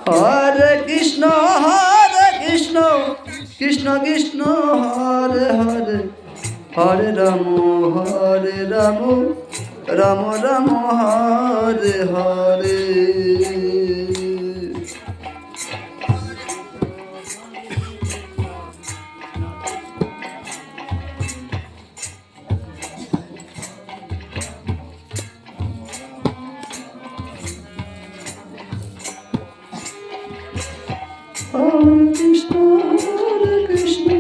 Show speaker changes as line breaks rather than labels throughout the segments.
হরে Krishna Krishna Krishna Hare Hare Hare Ram Ram Ram Hare Hare. Hare Krishna,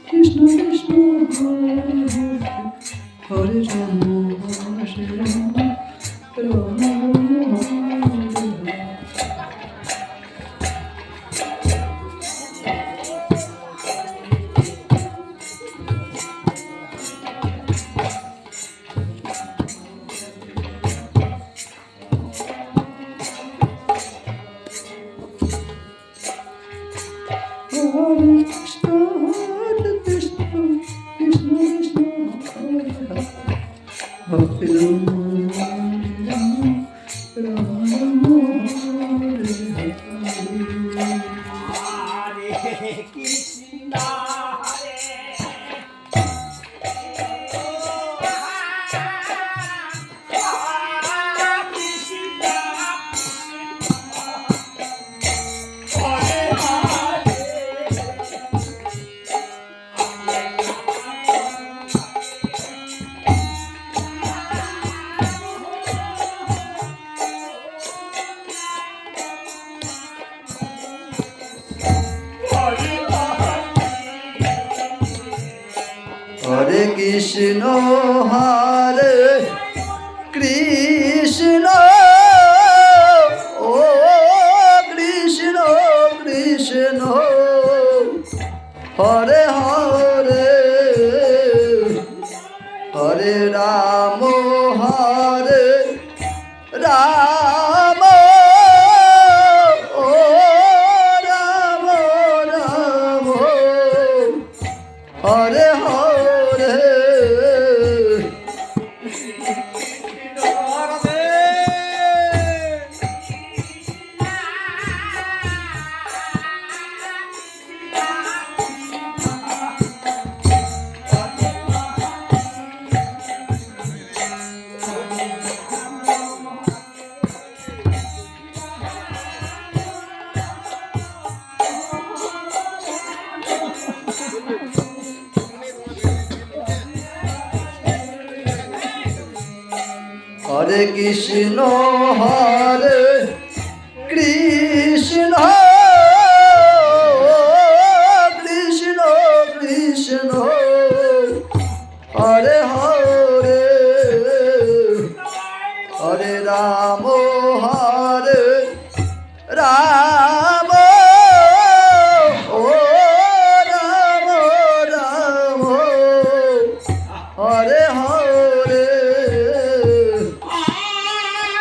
Krishna Krishna, Hare Hare, Hare Rama, Rama Rama, Hare Hare. Hare Krishna, Krishna Krishna, Hare Hare, Hare Rama, Rama Rama, Hare Hare.
Hare Krishna,
Hare Krishna, Hare Krishna, oh Krishna Krishna, Hare Hare, Hare Rama, Hare Rama, oh Rama Rama, Hare Hare. Hare Krishna, Hare Krishna, Krishna Krishna, Hare Hare, Hare Rama, Hare Rama, oh Rama Rama, Hare Hare.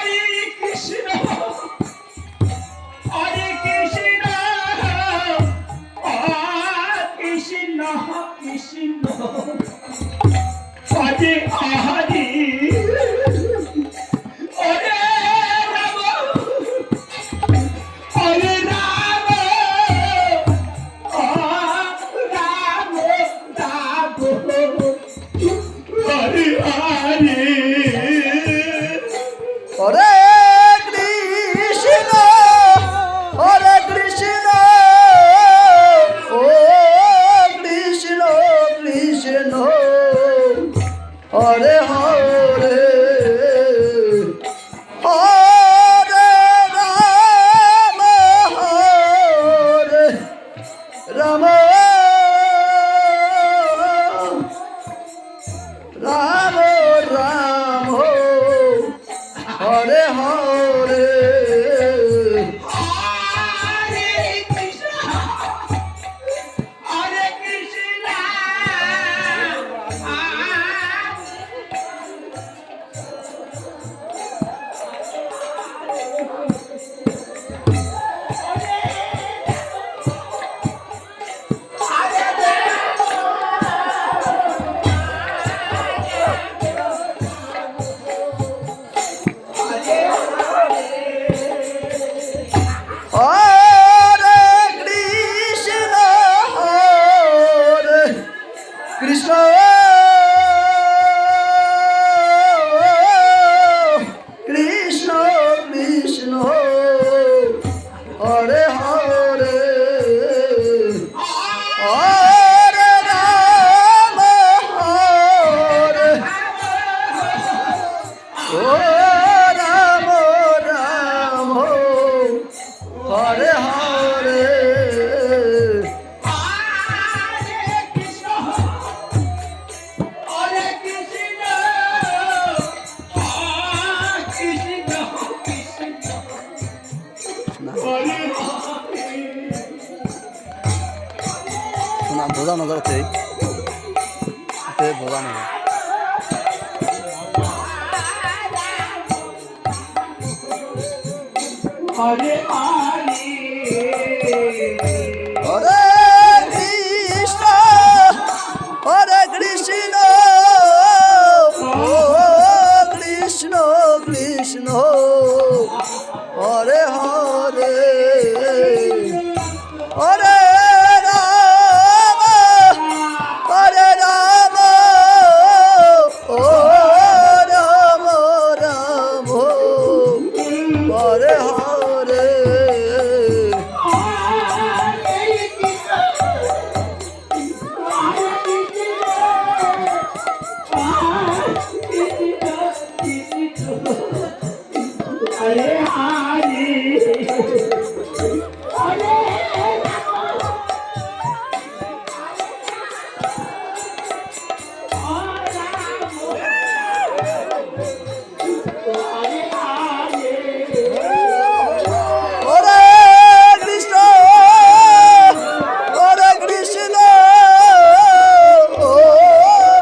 Hare Krishna.
না শোনা বোঝানো যাচ্ছে বোঝানো
হরে হরে
হরে কৃষ্ণ হরে কৃষ্ণ ও কৃষ্ণ কৃষ্ণ হরে হরে হরে রাম হরে রাম ও রাম রাম হরে হরে
হরে হরে
হরে কৃষ্ণ হরে কৃষ্ণ ও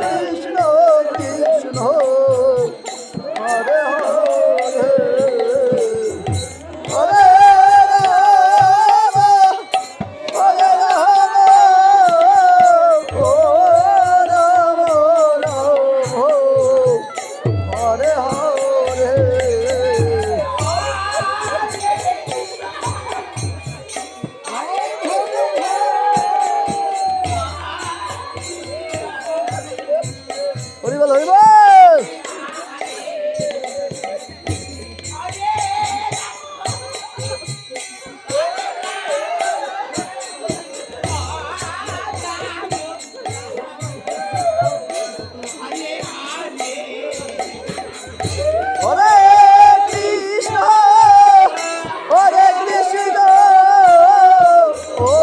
কৃষ্ণ কৃষ্ণ হরে হরে হরে রাম হরে রাম ও রাম রাম হরে হরে হরিবল হরিবল হরে কৃষ্ণ হরে কৃষ্ণ ও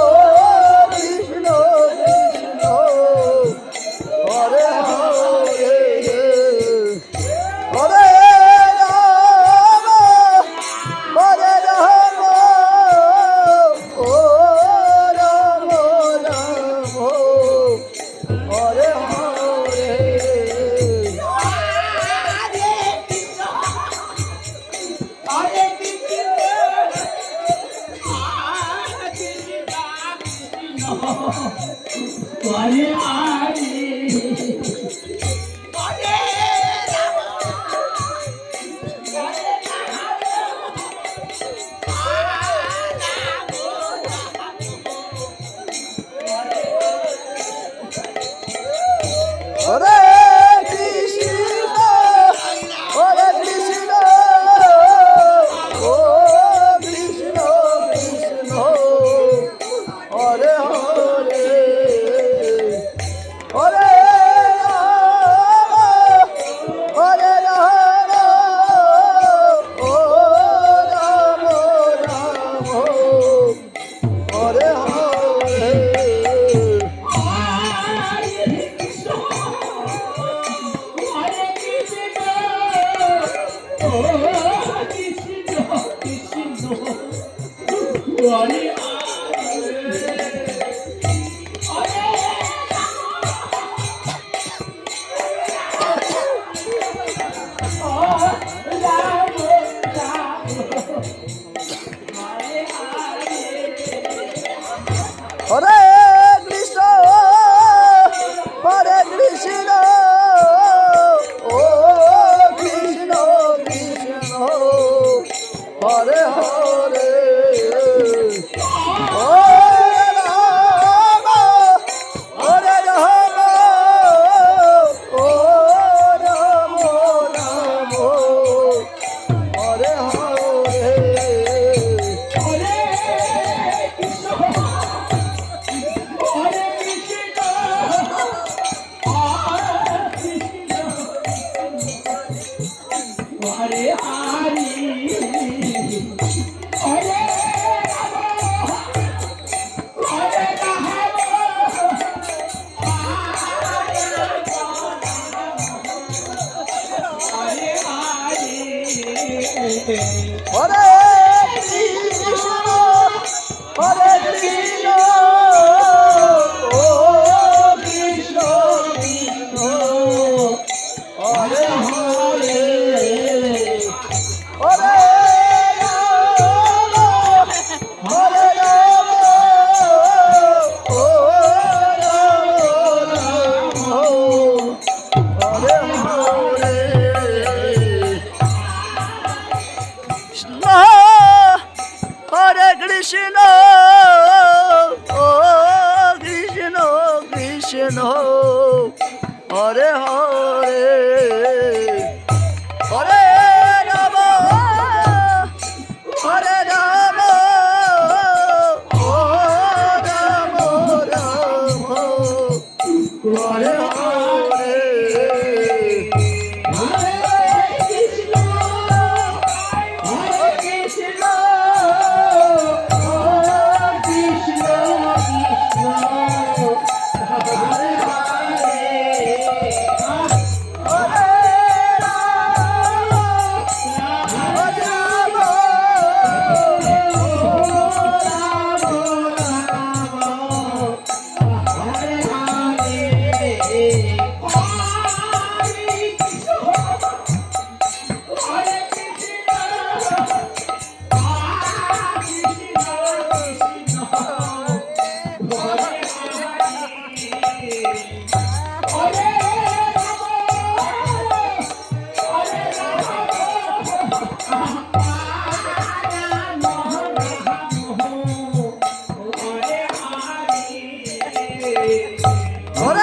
কৃষ্ণ কৃষ্ণ হরে হরে হরে রাম হরে রাম ও রাম রাম হরে হরে
হরে হরে
হরে কৃষ্ণ হরে কৃষ্ণ ও কৃষ্ণ কৃষ্ণ হরে হরে হরে রাম হরে রাম ও রাম রাম হরে হরে হরে কৃষ্ণ হরে কৃষ্ণ ও কৃষ্ণ কৃষ্ণ হরে হরে হরে রাম হরে রাম ও Ram Ram Hare Hare
Hare Hare Hare Hare Hare
Hare Hare Krishna, oh Krishna, Krishna, Hare Hare, Hare Rama, Hare Rama, oh Rama, Rama, Hare Hare. Hare